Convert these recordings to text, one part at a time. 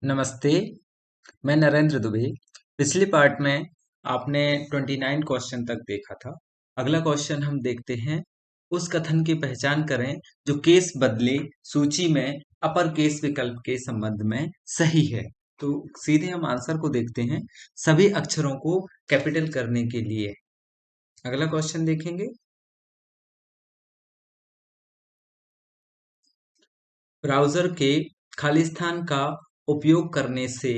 नमस्ते, मैं नरेंद्र दुबे। पिछले पार्ट में आपने 29 क्वेश्चन तक देखा था। अगला क्वेश्चन हम देखते हैं। उस कथन की पहचान करें जो केस बदले सूची में अपर केस विकल्प के संबंध में सही है। तो सीधे हम आंसर को देखते हैं। सभी अक्षरों को कैपिटल करने के लिए अगला क्वेश्चन देखेंगे। ब्राउज़र के खाली स्थान का उपयोग करने से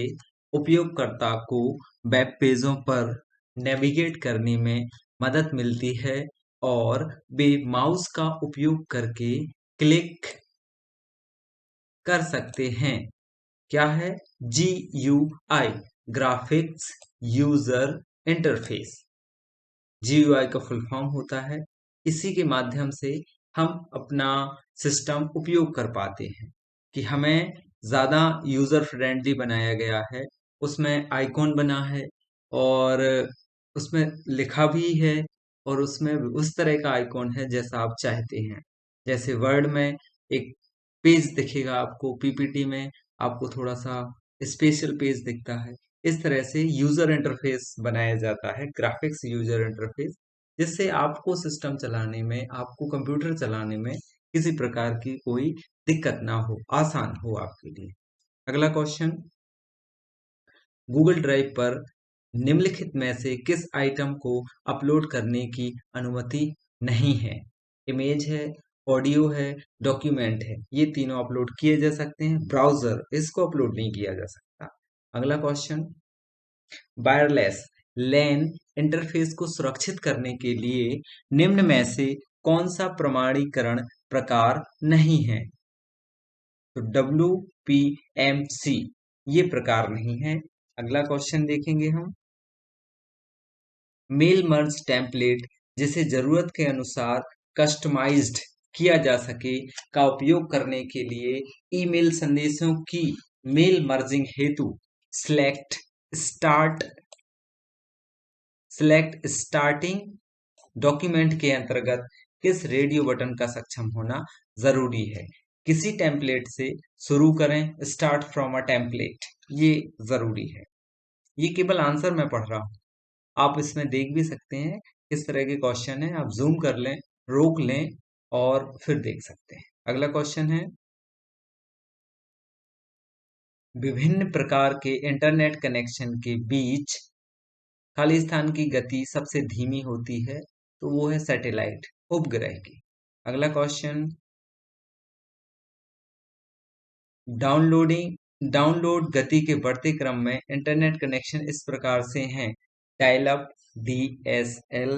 उपयोगकर्ता को वेब पेजों पर नेविगेट करने में मदद मिलती है और वे माउस का उपयोग करके क्लिक कर सकते हैं। क्या है? GUI graphics user interface. GUI का फुल फॉर्म होता है। इसी के माध्यम से हम अपना सिस्टम उपयोग कर पाते हैं कि हमें ज़्यादा यूज़र फ्रेंडली बनाया गया है। उसमें आइकॉन बना है और उसमें लिखा भी है और उसमें उस तरह का आइकॉन है जैसा आप चाहते हैं। जैसे वर्ड में एक पेज दिखेगा आपको, पीपीटी में आपको थोड़ा सा स्पेशल पेज दिखता है। इस तरह से यूजर इंटरफेस बनाया जाता है, ग्राफिक्स यूजर इंटरफेस, जिससे आपको सिस्टम चलाने में, आपको कंप्यूटर चलाने में किसी प्रकार की कोई दिक्कत ना हो, आसान हो आपके लिए। अगला क्वेश्चन, गूगल ड्राइव पर निम्नलिखित में से किस आइटम को अपलोड करने की अनुमति नहीं है? इमेज है, ऑडियो है, डॉक्यूमेंट है। ये तीनों अपलोड किए जा सकते हैं। ब्राउजर इसको अपलोड नहीं किया जा सकता। अगला क्वेश्चन, वायरलेस लैन इंटरफेस को सुरक्षित करने के लिए निम्न में से कौन सा प्रमाणीकरण प्रकार नहीं है? तो WPMC ये प्रकार नहीं है। अगला क्वेश्चन देखेंगे हम। मेल मर्ज टेम्पलेट जिसे जरूरत के अनुसार कस्टमाइज्ड किया जा सके का उपयोग करने के लिए ईमेल संदेशों की मेल मर्जिंग हेतु select start select starting document के अंतर्गत किस रेडियो बटन का सक्षम होना जरूरी है? किसी टेम्पलेट से शुरू करें, स्टार्ट फ्रॉम अ टेम्पलेट, ये जरूरी है। ये केवल आंसर मैं पढ़ रहा हूं, आप इसमें देख भी सकते हैं किस तरह के क्वेश्चन है। आप जूम कर लें, रोक लें और फिर देख सकते हैं। अगला क्वेश्चन है, विभिन्न प्रकार के इंटरनेट कनेक्शन के बीच खाली स्थान की गति सबसे धीमी होती है, तो वो है सैटेलाइट, उपग्रह की। अगला क्वेश्चन, डाउनलोड गति के बढ़ते क्रम में इंटरनेट कनेक्शन इस प्रकार से हैं: dial up, DSL,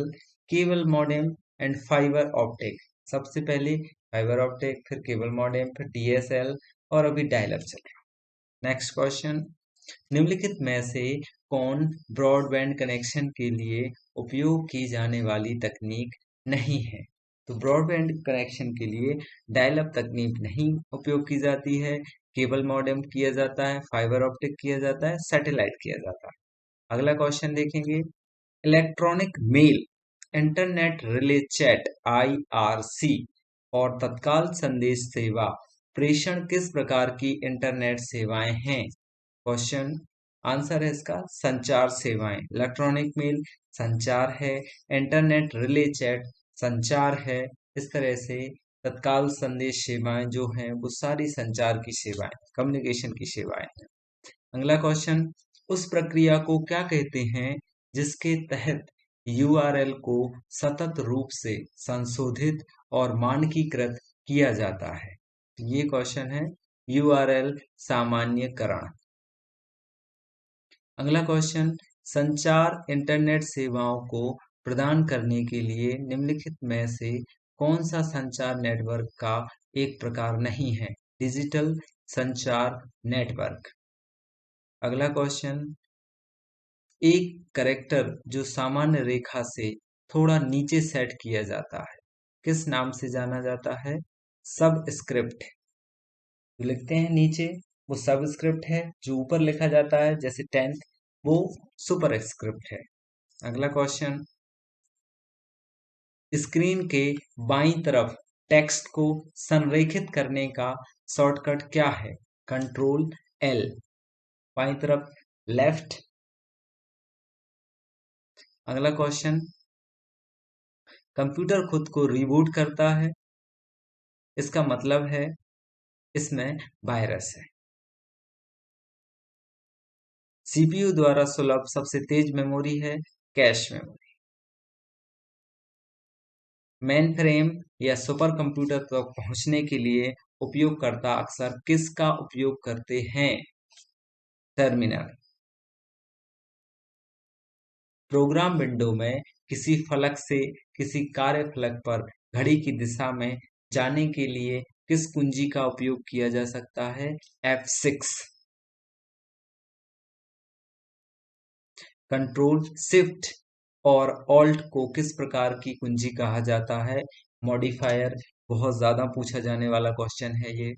cable modem and fibre optic. सबसे पहले फाइबर ऑप्टिक, फिर केबल मॉडेम, फिर DSL और अभी डायल अप चल रहा है। नेक्स्ट क्वेश्चन, निम्नलिखित में से कौन ब्रॉडबैंड कनेक्शन के लिए उपयोग की जाने वाली तकनीक नहीं है? तो ब्रॉडबैंड कनेक्शन के लिए डायल अप तकनीक नहीं उपयोग की जाती है, केबल मॉडेम किया जाता है, फाइबर ऑप्टिक किया जाता है, सैटेलाइट किया जाता है। अगला क्वेश्चन देखेंगे, electronic mail, internet relay chat IRC और तत्काल संदेश सेवा प्रेषण किस प्रकार की इंटरनेट सेवाएं हैं? क्वेश्चन आंसर है इसका संचार सेवाएं। इलेक्ट्रॉनिक मेल संचार है, इंटरनेट रिले चैट संचार है। इस तरह से तत्काल संदेश सेवाएं जो हैं वो सारी संचार की सेवाएं, कम्युनिकेशन की सेवाएं हैं। अगला क्वेश्चन, उस प्रक्रिया को क्या कहते हैं जिसके तहत URL को सतत रूप से संशोधित और मानकीकृत किया जाता है? ये क्वेश्चन है URL सामान्यकरण। अगला क्वेश्चन, संचार इंटरनेट सेवाओं को प्रदान करने के लिए निम्नलिखित में से कौन सा संचार नेटवर्क का एक प्रकार नहीं है? डिजिटल संचार नेटवर्क। अगला क्वेश्चन, एक कैरेक्टर जो सामान्य रेखा से थोड़ा नीचे सेट किया जाता है किस नाम से जाना जाता है? सब स्क्रिप्ट। जो लिखते हैं नीचे वो सब स्क्रिप्ट है, जो ऊपर लिखा जाता है जैसे 10th वो सुपर स्क्रिप्ट है। अगला क्वेश्चन, स्क्रीन के बाईं तरफ टेक्स्ट को संरेखित करने का शॉर्टकट क्या है? Control L। बाईं तरफ लेफ्ट। अगला क्वेश्चन, कंप्यूटर खुद को रिबूट करता है, इसका मतलब है इसमें वायरस है। सीपीयू द्वारा सुलभ सबसे तेज मेमोरी है कैश मेमोरी। मेन फ्रेम या सुपर कंप्यूटर तक पहुंचने के लिए उपयोगकर्ता अक्सर किसका उपयोग करते हैं? टर्मिनल। प्रोग्राम विंडो में किसी फलक से किसी कार्य फलक पर घड़ी की दिशा में जाने के लिए किस कुंजी का उपयोग किया जा सकता है? F6। कंट्रोल शिफ्ट और ऑल्ट को किस प्रकार की कुंजी कहा जाता है? मॉडिफायर। बहुत ज्यादा पूछा जाने वाला क्वेश्चन है ये।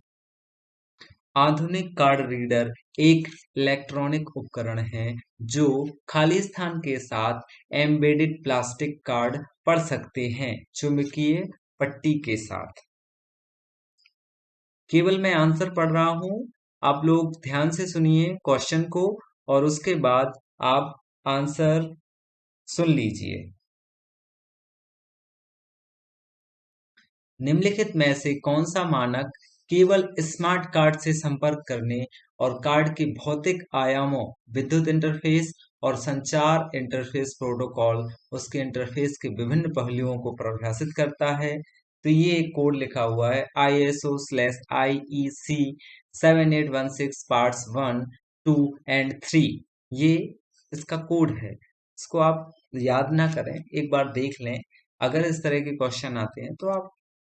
आधुनिक कार्ड रीडर एक इलेक्ट्रॉनिक उपकरण है जो खाली स्थान के साथ एम्बेडेड प्लास्टिक कार्ड पढ़ सकते हैं चुंबकीय पट्टी के साथ। केवल मैं आंसर पढ़ रहा हूं, आप लोग ध्यान से सुनिए क्वेश्चन को और उसके बाद आप आंसर सुन लीजिए। निम्नलिखित में से कौन सा मानक केवल स्मार्ट कार्ड से संपर्क करने और कार्ड के भौतिक आयामों, विद्युत इंटरफेस और संचार इंटरफेस प्रोटोकॉल, उसके इंटरफेस के विभिन्न पहलुओं को परिभाषित करता है? तो ये एक कोड लिखा हुआ है ISO/IEC 7816 पार्ट्स 1, 2 एंड 3। ये इसका कोड है, इसको आप याद ना करें, एक बार देख लें। अगर इस तरह के क्वेश्चन आते हैं तो आप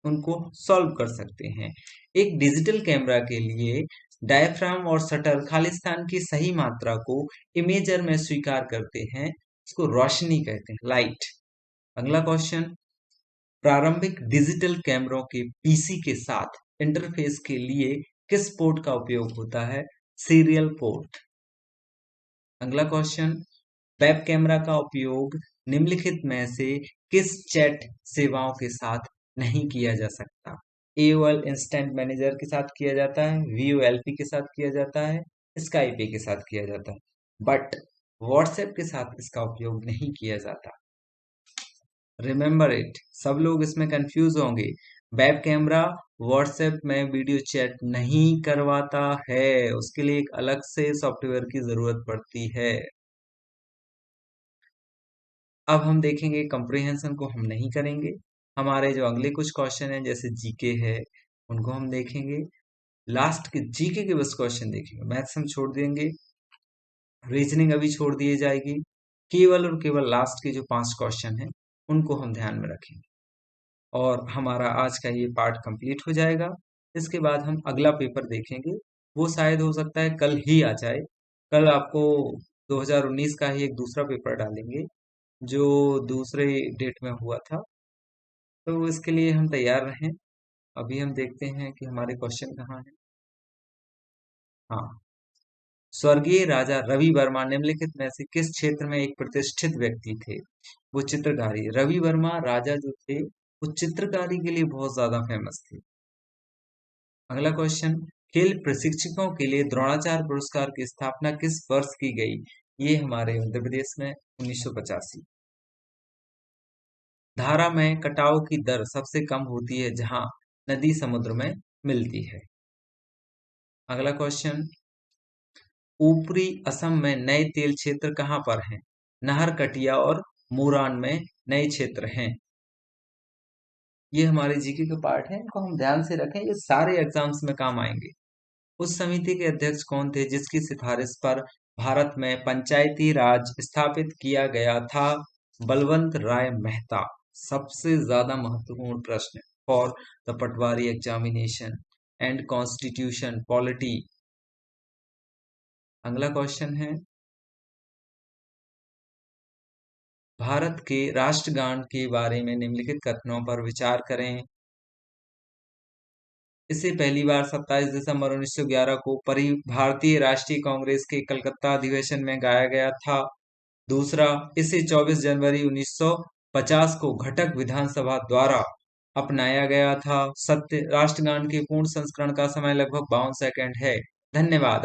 उनको सॉल्व कर सकते हैं। एक डिजिटल कैमरा के लिए डायफ्राम और शटर खालिस्तान की सही मात्रा को इमेजर में स्वीकार करते हैं, इसको रोशनी कहते हैं, लाइट। अगला क्वेश्चन, प्रारंभिक डिजिटल कैमरों के पीसी के साथ इंटरफेस के लिए किस पोर्ट का उपयोग होता है? Serial port. अगला क्वेश्चन, वेब कैमरा का उपयोग निम्नलिखित में से किस चैट सेवाओं के साथ नहीं किया जा सकता? AOL इंस्टेंट मैनेजर के साथ किया जाता है, VoLP के साथ किया जाता है, स्काइपे के साथ किया जाता है, बट व्हाट्सएप के साथ इसका उपयोग नहीं किया जाता। रिमेंबर इट, सब लोग इसमें कंफ्यूज होंगे। वेब कैमरा व्हाट्सएप में वीडियो चैट नहीं करवाता है, उसके लिए एक अलग से सॉफ्टवेयर की जरूरत पड़ती है। अब हम देखेंगे कंप्रीहेंशन को हम नहीं करेंगे। हमारे जो अगले कुछ क्वेश्चन हैं जैसे जीके है उनको हम देखेंगे। लास्ट के जीके के बस क्वेश्चन देखेंगे, मैथ्स हम छोड़ देंगे, रीजनिंग अभी छोड़ दिए जाएगी। केवल और केवल लास्ट के जो 5 क्वेश्चन हैं उनको हम ध्यान में रखेंगे और हमारा आज का ये पार्ट कंप्लीट हो जाएगा। इसके बाद हम अगला पेपर देखेंगे, वो शायद हो सकता है कल ही आ जाए। कल आपको 2019 का ही एक दूसरा पेपर डालेंगे जो दूसरे डेट में हुआ था, तो इसके लिए हम तैयार रहें। अभी हम देखते हैं कि हमारे क्वेश्चन कहाँ हैं। हाँ, स्वर्गीय राजा रवि वर्मा निम्नलिखित में से किस क्षेत्र में एक प्रतिष्ठित व्यक्ति थे? वो चित्रकारी। रवि वर्मा राजा जो थे वो चित्रकारी के लिए बहुत ज्यादा फेमस थे। अगला क्वेश्चन, खेल प्रशिक्षकों के लिए द्रोणाचार्य पुरस्कार की स्थापना किस वर्ष की गई? ये हमारे मध्य प्रदेश में 1985। धारा में कटाव की दर सबसे कम होती है जहां नदी समुद्र में मिलती है। अगला क्वेश्चन, ऊपरी असम में नए तेल क्षेत्र कहां पर हैं? नाहरकटिया और मोरान में नए क्षेत्र हैं। ये हमारे जीके के पार्ट हैं, इनको हम ध्यान से रखें, ये सारे एग्जाम्स में काम आएंगे। उस समिति के अध्यक्ष कौन थे जिसकी सिफारिश पर भारत में पंचायती राज स्थापित किया गया था? बलवंत राय मेहता। सबसे ज्यादा महत्वपूर्ण प्रश्न for the Patwari examination and constitution polity. अगला क्वेश्चन है, भारत के राष्ट्रगान के बारे में निम्नलिखित कथनों पर विचार करें। इसे पहली बार 27 दिसंबर 1911 को भारतीय राष्ट्रीय कांग्रेस के कलकत्ता अधिवेशन में गाया गया था। दूसरा, इसे 24 जनवरी 1950 को घटक विधानसभा द्वारा अपनाया गया था। सत्य, राष्ट्रगान के पूर्ण संस्करण का समय लगभग 52 सेकंड है। धन्यवाद।